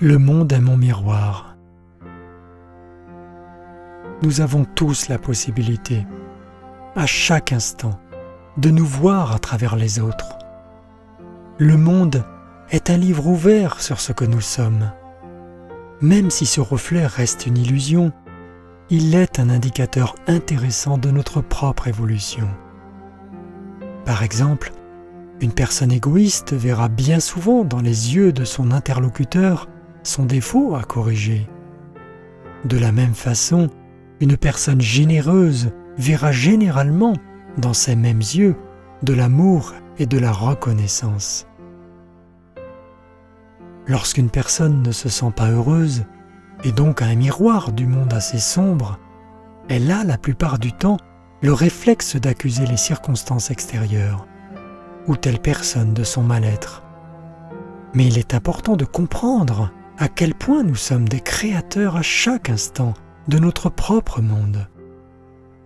Le monde est mon miroir. Nous avons tous la possibilité, à chaque instant, de nous voir à travers les autres. Le monde est un livre ouvert sur ce que nous sommes. Même si ce reflet reste une illusion, il est un indicateur intéressant de notre propre évolution. Par exemple, une personne égoïste verra bien souvent dans les yeux de son interlocuteur son défaut à corriger. De la même façon, une personne généreuse verra généralement dans ses mêmes yeux de l'amour et de la reconnaissance. Lorsqu'une personne ne se sent pas heureuse, et donc a un miroir du monde assez sombre, elle a la plupart du temps le réflexe d'accuser les circonstances extérieures ou telle personne de son mal-être. Mais il est important de comprendre à quel point nous sommes des créateurs à chaque instant de notre propre monde.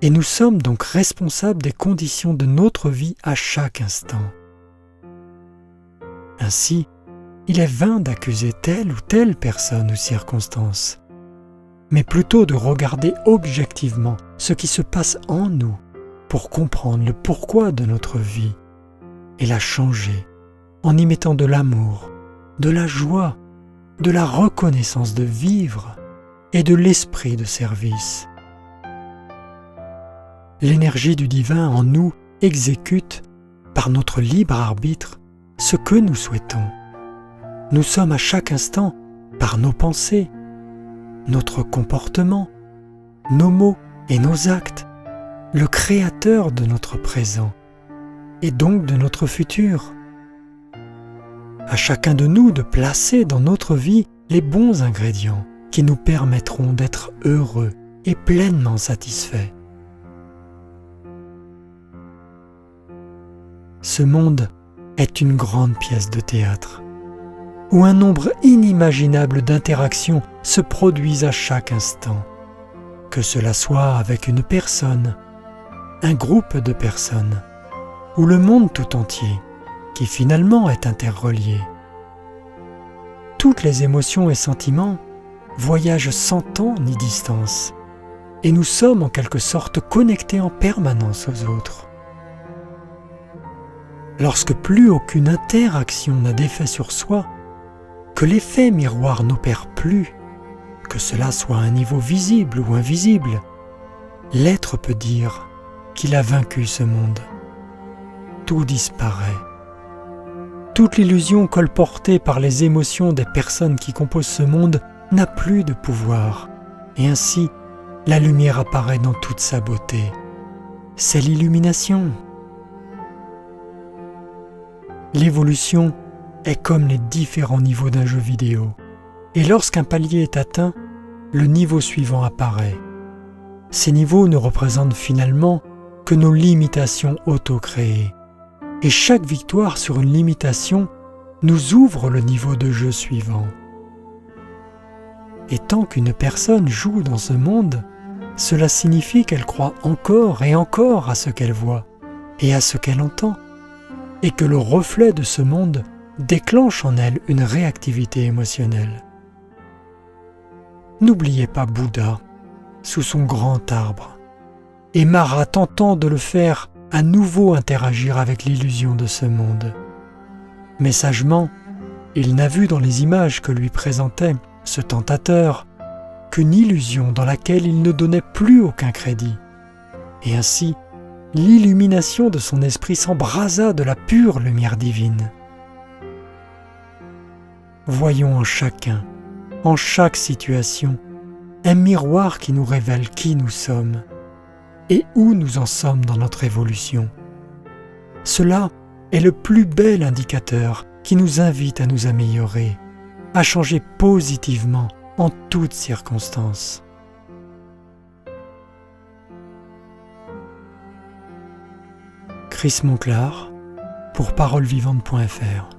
Et nous sommes donc responsables des conditions de notre vie à chaque instant. Ainsi, il est vain d'accuser telle ou telle personne ou circonstance, mais plutôt de regarder objectivement ce qui se passe en nous pour comprendre le pourquoi de notre vie et la changer en y mettant de l'amour, de la joie, de la reconnaissance de vivre et de l'esprit de service. L'énergie du divin en nous exécute, par notre libre arbitre, ce que nous souhaitons. Nous sommes à chaque instant, par nos pensées, notre comportement, nos mots et nos actes, le créateur de notre présent et donc de notre futur. À chacun de nous de placer dans notre vie les bons ingrédients qui nous permettront d'être heureux et pleinement satisfaits. Ce monde est une grande pièce de théâtre où un nombre inimaginable d'interactions se produisent à chaque instant, que cela soit avec une personne, un groupe de personnes, ou le monde tout entier, qui finalement est interrelié. Toutes les émotions et sentiments voyagent sans temps ni distance, et nous sommes en quelque sorte connectés en permanence aux autres. Lorsque plus aucune interaction n'a d'effet sur soi, que l'effet miroir n'opère plus, que cela soit à un niveau visible ou invisible, l'être peut dire qu'il a vaincu ce monde. Tout disparaît. Toute l'illusion colportée par les émotions des personnes qui composent ce monde n'a plus de pouvoir, et ainsi la lumière apparaît dans toute sa beauté. C'est l'illumination. L'évolution est comme les différents niveaux d'un jeu vidéo, et lorsqu'un palier est atteint, le niveau suivant apparaît. Ces niveaux ne représentent finalement que nos limitations auto-créées, et chaque victoire sur une limitation nous ouvre le niveau de jeu suivant. Et tant qu'une personne joue dans ce monde, cela signifie qu'elle croit encore et encore à ce qu'elle voit et à ce qu'elle entend, et que le reflet de ce monde déclenche en elle une réactivité émotionnelle. N'oubliez pas Bouddha, sous son grand arbre, et Mara tentant de le faire à nouveau interagir avec l'illusion de ce monde. Mais sagement, il n'a vu dans les images que lui présentait ce tentateur qu'une illusion dans laquelle il ne donnait plus aucun crédit. Et ainsi, l'illumination de son esprit s'embrasa de la pure lumière divine. Voyons en chacun, en chaque situation, un miroir qui nous révèle qui nous sommes et où nous en sommes dans notre évolution. Cela est le plus bel indicateur qui nous invite à nous améliorer, à changer positivement en toutes circonstances. Chris Monclar pour parolesvivantes.fr